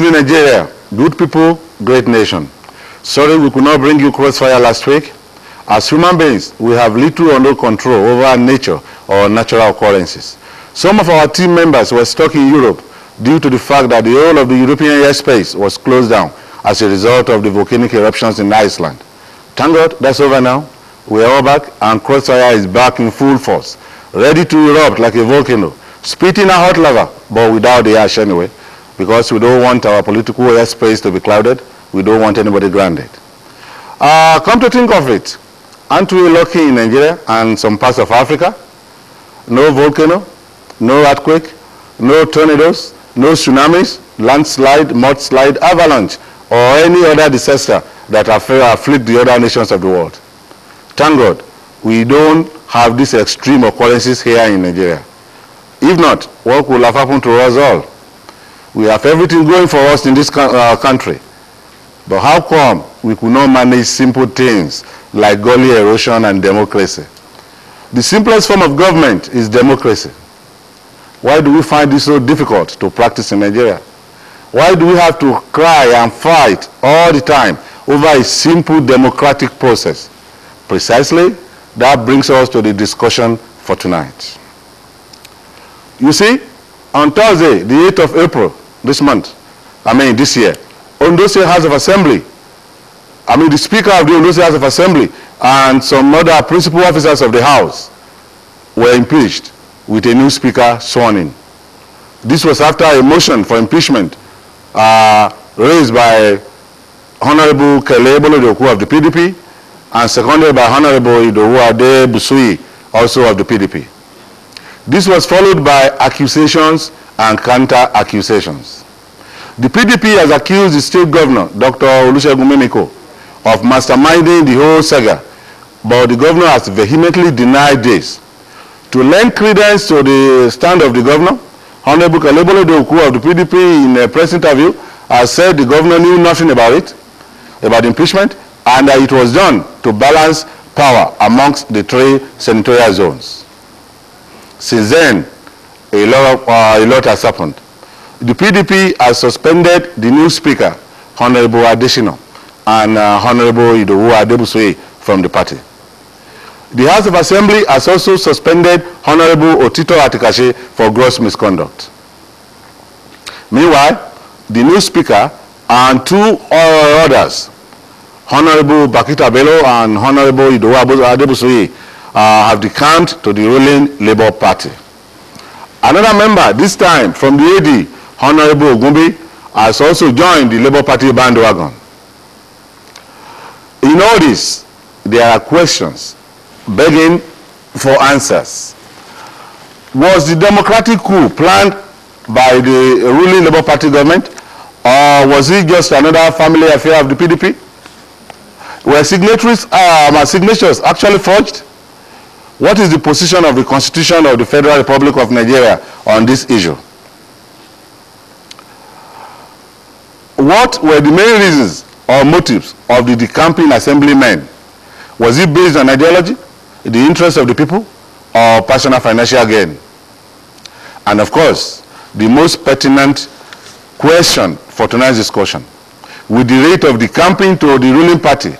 evening, Nigeria. Good people, great nation. Sorry we could not bring you Crossfire last week. As human beings, we have little or no control over nature or natural occurrences. Some of our team members were stuck in Europe due to the fact that the whole of the European airspace was closed down as a result of the volcanic eruptions in Iceland. Thank God that's over now. We are all back, and Crossfire is back in full force, ready to erupt like a volcano, spitting out hot lava, but without the ash anyway, because we don't want our political airspace to be clouded. We don't want anybody grounded. Come to think of it, aren't we lucky in Nigeria and some parts of Africa? No volcano, no earthquake, no tornadoes, no tsunamis, landslide, mudslide, avalanche, or any other disaster that afflict the other nations of the world. Thank God, we don't have these extreme occurrences here in Nigeria. If not, what will have happened to us all? We have everything going for us in this country. But how come we could not manage simple things like gully erosion and democracy? The simplest form of government is democracy. Why do we find this so difficult to practice in Nigeria? Why do we have to cry and fight all the time over a simple democratic process? Precisely, that brings us to the discussion for tonight. You see, on Thursday, the 8th of April, this year, Ondo State House of Assembly, the Speaker of the Ondo State House of Assembly and some other principal officers of the House were impeached with a new Speaker sworn in. This was after a motion for impeachment raised by Honorable Kolawole Johnson of the PDP and seconded by Honorable Idowu Adebusuyi, also of the PDP. This was followed by accusations and counter-accusations. The PDP has accused the state governor, Dr. Olusegun, of masterminding the whole saga, but the governor has vehemently denied this. To lend credence to the stand of the governor, Honorable Kolawole Johnson of the PDP in a press interview has said the governor knew nothing about it, about impeachment, and that it was done to balance power amongst the three senatorial zones. Since then, a lot has happened. The PDP has suspended the new speaker, Honorable Adesina, and Honorable Idowu Adebusuyi from the party. The House of Assembly has also suspended Honorable Otito Atikashe for gross misconduct. Meanwhile, the new speaker and two others, Honorable Bakita Bello and Honorable Idowu Adebusuyi, have decamped to the ruling Labour Party. Another member, this time from the AD, Honorable Ogumbi, has also joined the Labour Party bandwagon. In all this, there are questions begging for answers. Was the democratic coup planned by the ruling Labour Party government, or was it just another family affair of the PDP? Were signatures actually forged? What is the position of the Constitution of the Federal Republic of Nigeria on this issue? What were the main reasons or motives of the decamping assemblymen? Was it based on ideology, the interest of the people, or personal financial gain? And of course, the most pertinent question for tonight's discussion, with the rate of decamping to the ruling party,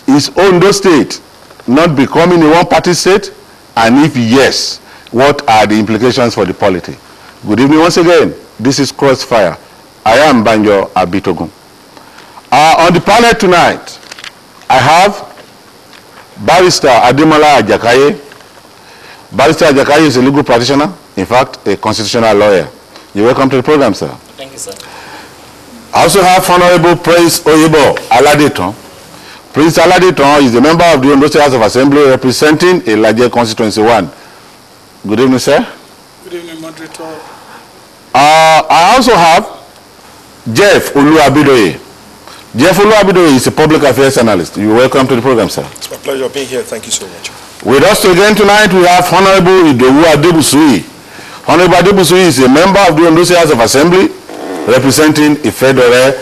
is Ondo State not becoming a one-party state? And if yes, what are the implications for the polity? Good evening once again. This is Crossfire. I am Banjo Abitogun. On the panel tonight, I have Barrister Adewole Ajakaiye. Barrister Ajakaiye is a legal practitioner, in fact, a constitutional lawyer. You're welcome to the program, sir. Thank you, sir. I also have Honorable Prince Oyebo Aladetan. Prince Aladetan is a member of the Ondo State House of Assembly representing a larger constituency 1. Good evening, sir. Good evening, moderator. I also have Jeff Olu-Abidoye. Jeff Olu-Abidoye is a public affairs analyst. You're welcome to the program, sir. It's my pleasure being here. Thank you so much. With us again tonight, we have Honorable Idowu Adebusuyi. Honorable Adebusuyi is a member of the Ondo State House of Assembly representing a federal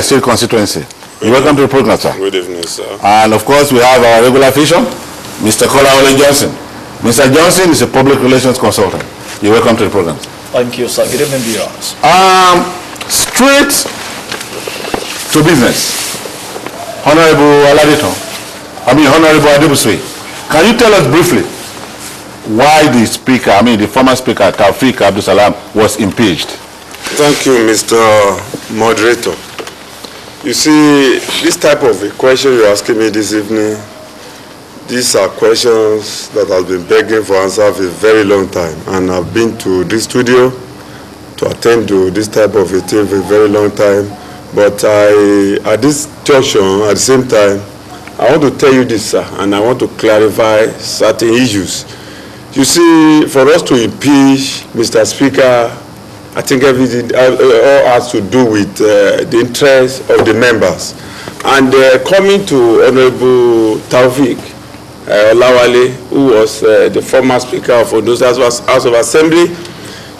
state constituency. You're welcome to the program, sir. Good evening, sir. And of course, we have our regular official, Mr. Kolawole Johnson. Mr. Johnson is a public relations consultant. You're welcome to the program, sir. Thank you, sir. Good evening, viewers. Straight to business. Honorable Aladetan, Honorable Adebusuyi, can you tell us briefly why the speaker, the former speaker, Taofeek Olawale, was impeached? Thank you, Mr. Moderator. You see, this type of a question you're asking me this evening, these are questions that I've been begging for answer for a very long time. And I've been to this studio to attend to this type of a thing for a very long time. But at this junction, at the same time, I want to tell you this, sir, and I want to clarify certain issues. You see, for us to impeach Mr. Speaker, I think everything all has to do with the interest of the members. And coming to Honorable Taofeek Olawale, who was the former Speaker of Ondo House of Assembly,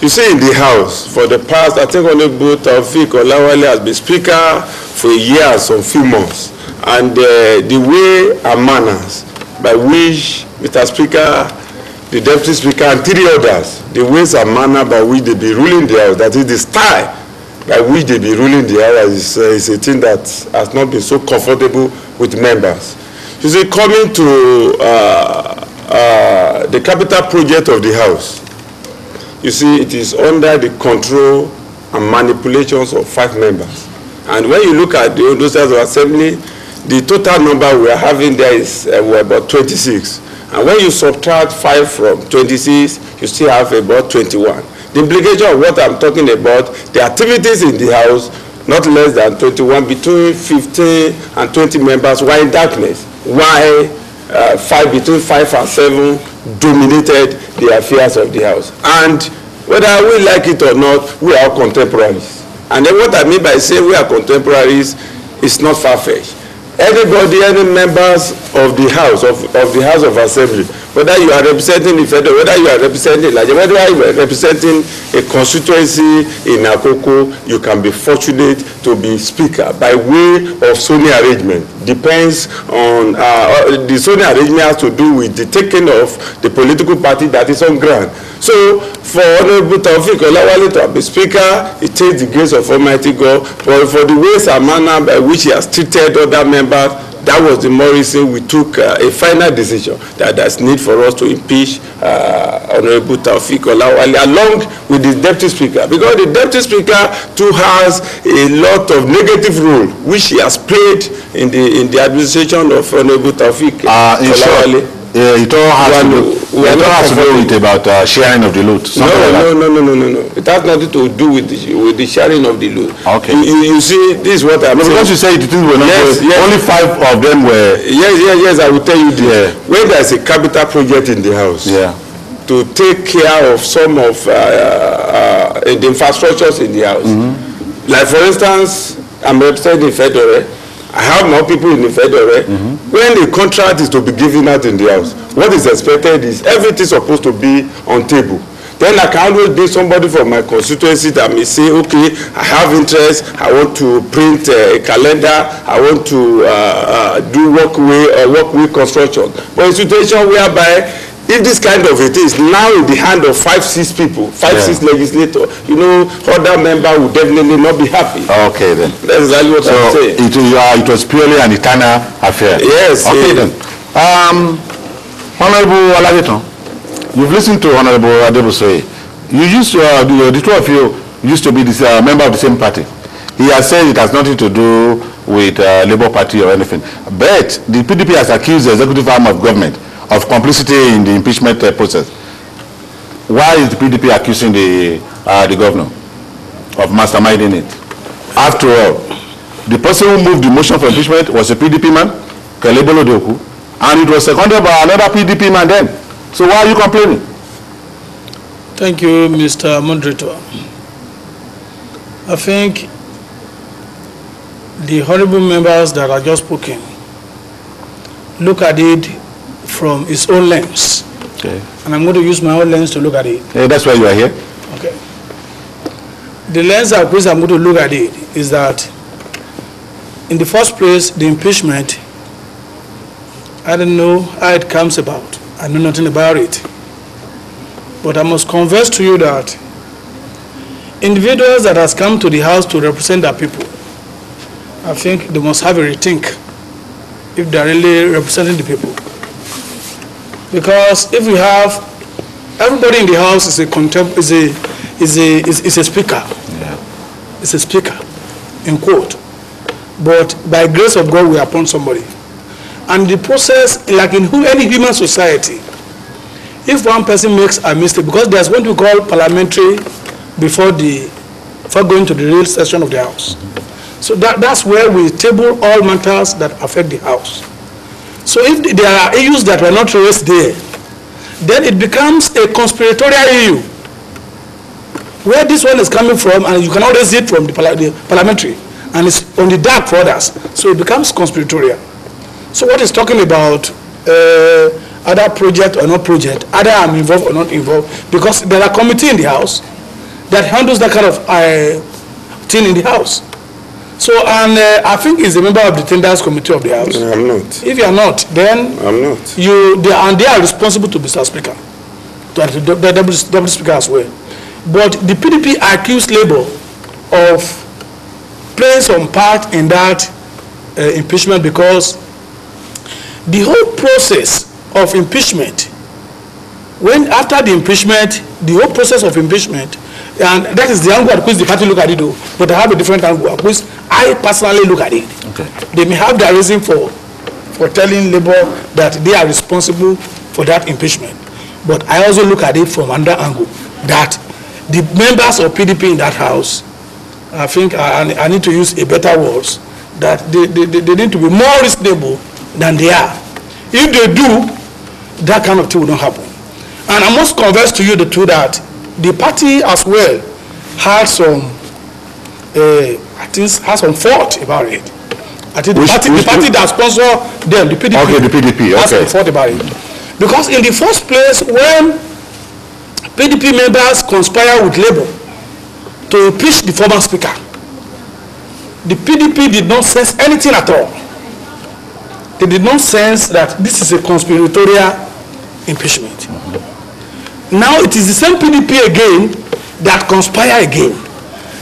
you see in the House, for the past, I think Honorable Taofeek Olawale has been Speaker for a year and some few months. And the way and manners by which Mr. Speaker, the Deputy Speaker, and three others, the ways and manner by which they be ruling the House, that is the style by which they be ruling the House, is a thing that has not been so comfortable with members. You see, coming to the capital project of the House, you see, it is under the control and manipulations of 5 members. And when you look at the Ondo House of Assembly, the total number we are having there is about 26. And when you subtract 5 from 26, you still have about 21. The implication of what I'm talking about, the activities in the House, not less than 21, between 15 and 20 members were in darkness, while between 5 and 7 dominated the affairs of the House. And whether we like it or not, we are contemporaries. And then what I mean by saying we are contemporaries is not far-fetched. Anybody, any members of the House, of the House of Assembly, whether you are representing the federal, whether you are representing, whether you are representing a constituency in Akoko, you can be fortunate to be Speaker by way of Sony arrangement. Depends on, the Sony arrangement has to do with the taking of the political party that is on ground. So, for Honorable Taofeek Olawale to be Speaker, it takes the grace of Almighty God. But for the ways and manner by which he has treated other members, that was the more reason we took a final decision that there's need for us to impeach Honorable Taofeek Olawale along with the Deputy Speaker. Because the Deputy Speaker too has a lot of negative role which he has played in the administration of Honorable Taofeek Olawale. It all has to do with about sharing of the loot. No. It has nothing to do with the sharing of the loot. Okay. You see, this is what I'm saying. Because you say the things were not only 5 of them were. Yes, I will tell you this. Yeah. When there's a capital project in the House, to take care of some of the infrastructures in the House. Like for instance, I'm representing Federal. I have more people in the Federal. When the contract is to be given out in the House, what is expected is everything supposed to be on table. Then I can always be somebody from my constituency that may say, okay, I have interest, I want to print a calendar, I want to do walkway construction. But a situation whereby if this kind of it is now in the hand of 5-6 people, 5-6 legislators, you know, other member will definitely not be happy. Okay, then. That's exactly what I'm saying. It was purely an eternal affair. Yes. Okay, then. Honorable Aladetan, you've listened to Honorable Adebusuyi. You used to, the two of you used to be this, member of the same party. He has said it has nothing to do with Labour Party or anything. But the PDP has accused the executive arm of government of complicity in the impeachment process. Why is the PDP accusing the governor of masterminding it? After all, the person who moved the motion for impeachment was a PDP man, Kolawole Johnson, and it was seconded by another PDP man then. So why are you complaining? Thank you, Mr. Moderator. I think the honorable members that are just spoken look at it from its own lens. Okay. And I'm going to use my own lens to look at it. Yeah, that's why you are here. Okay. The lens at which I'm going to look at it is that, in the first place, the impeachment, I don't know how it comes about. I know nothing about it. But I must confess to you that individuals that has come to the House to represent their people I think they must have a rethink if they're really representing the people. Because if we have everybody in the house is a speaker. Yeah. It's a speaker, in quote. But by grace of God, we appoint somebody. And the process, like in any human society, if one person makes a mistake, because there's what we call parliamentary before going to the real session of the house. So that's where we table all matters that affect the house. So if there are issues that were not raised there, then it becomes a conspiratorial issue. Where this one is coming from, and you cannot raise it from the parliamentary, and it's on the dark for others. So it becomes conspiratorial. So what is talking about other project or not project, either I'm involved or not involved, because there are committee in the house that handles that kind of thing in the house. So, and I think he's a member of the tenders committee of the house. No, I'm not. If you are not, then I'm not. They are responsible to Mr. Speaker, to the deputy speaker as well. But the PDP accused Labour of playing some part in that impeachment, because the whole process of impeachment, after the impeachment, the whole process of impeachment, and that is the angle at which the party look at it, though, but I have a different angle at which I personally look at it. Okay. They may have their reason for telling Labour that they are responsible for that impeachment, but I also look at it from another angle, that the members of PDP in that house, I think I need to use a better words, that they need to be more reasonable than they are. If they do, that kind of thing will not happen. And I must confess to you the truth that the party as well had some, I think, has some fault about it. I think the party that sponsored them, the PDP, okay, the PDP, has some fault about it. Because in the first place, when PDP members conspire with Labour to impeach the former speaker, the PDP did not sense anything at all. They did not sense that this is a conspiratorial impeachment. Now it is the same PDP again that conspire again.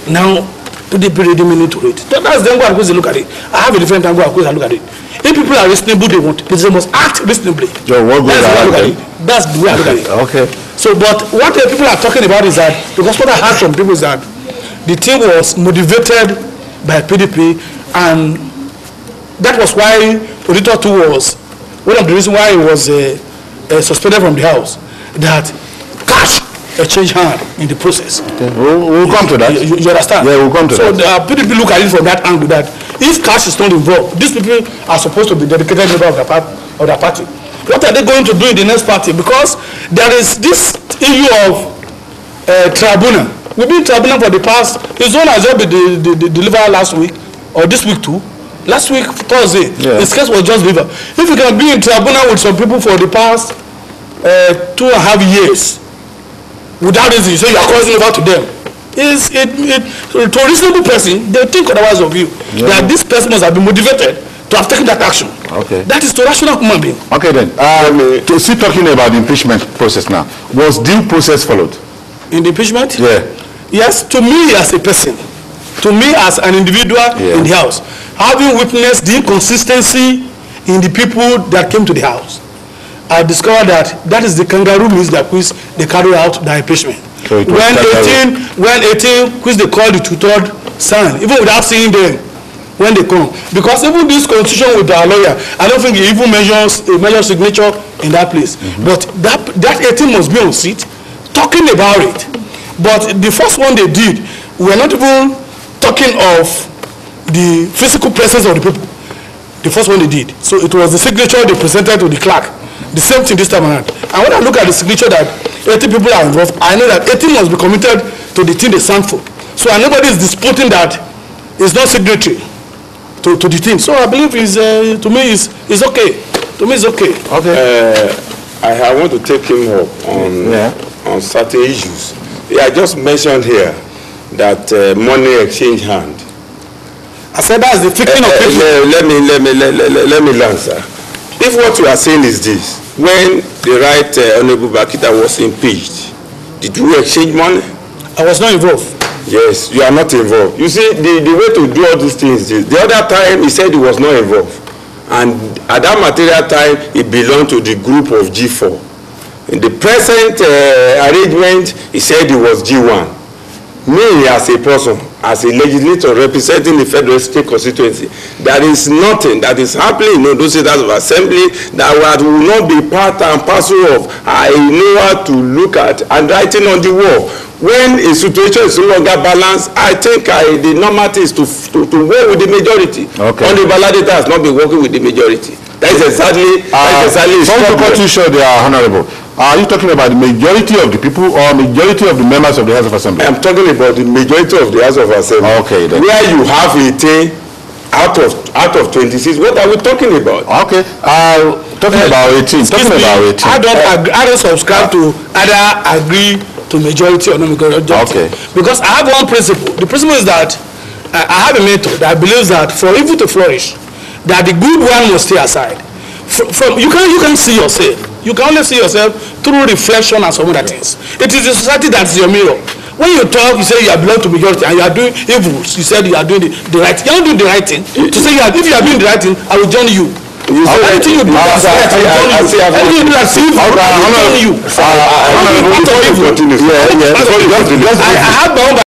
Now PDP really need to read. That's the angle at which they look at it. I have a different angle at which I look at it. If people are reasonable, they must act reasonably. That's the way I look at it. That's the way I look at it. Okay. So, but what people are talking about is that, because what I heard from people is that the team was motivated by PDP, and that was why Auditor 2 was one of the reasons why he was suspended from the house. That cash exchange hand in the process. Okay. We'll come to that. You understand? Yeah, we'll come to that. So PDP look at it from that angle, that if cash is not involved, these people are supposed to be dedicated members of the party. What are they going to do in the next party? Because there is this issue of tribunal. We've been tribunal for the past. His own has just been delivered last week, or this week too. Last week, Thursday, his case was just delivered. If you can be in tribunal with some people for the past 2.5 years, without reason, you say you are crossing over to them. To a reasonable person, they think otherwise of you. That this person must have been motivated to have taken that action. Okay. That is to rational human being. Okay then. Still talking about the impeachment process now. Was due process followed? In the impeachment? Yeah. Yes, to me as a person, to me as an individual in the house, having witnessed the inconsistency in the people that came to the house, I discovered that is the kangaroo means that which they carry out the impeachment. So when 18, which they call the two-third sign, even without seeing them when they come, because even this constitution with our lawyer, I don't think he even measures signature in that place. But that 18 must be on seat talking about it. But the first one they did, we are not even talking of the physical presence of the people. The first one they did. So it was the signature they presented to the clerk. The same thing this time around. And when I look at the signature that 80 people are involved, I know that 18 must be committed to the thing they stand for. So nobody is disputing that it's not signatory to the thing. So I believe to me is okay. To me it's okay. Okay. I want to take him up on certain issues. I just mentioned here that money exchange hand. I said that's the fixing of people. Let me answer. If what you are saying is this, when the Honorable Bakita was impeached, did you exchange money? I was not involved. Yes, you are not involved. You see, the way to do all these things is, the other time he said he was not involved. And at that material time, he belonged to the group of G4. In the present arrangement, he said he was G1. Me, as a person, as a legislator representing the Federal State constituency, there is nothing that is happening in those states of assembly that will not be part and parcel of. I know how to look at and writing on the wall. When a situation is no longer balanced, I think the normal thing is to work with the majority. Okay. Honorable Aladetan has not been working with the majority. That is exactly. Sorry to cut you short, they are honorable. Are you talking about the majority of the people or majority of the members of the House of Assembly? I'm talking about the majority of the House of Assembly. Okay. Then. Where you have 18 out of 26. What are we talking about? Okay. Talking about 18. Talking about 18. I don't subscribe to either agree to majority or not majority. Okay. Because I have one principle. The principle is that I have a method that believes that for evil to flourish, that the good one must stay aside. You can see yourself. You can only see yourself through reflection and some other things. It is the society that is your mirror. When you talk, you say you belong to majority and you are doing evils. You said you are doing the right thing. You are not doing the right thing. To say if you are doing the right thing, I will join you. You say anything you do that's right, I will join you. Anything you do that's evil, I will join you. I have my own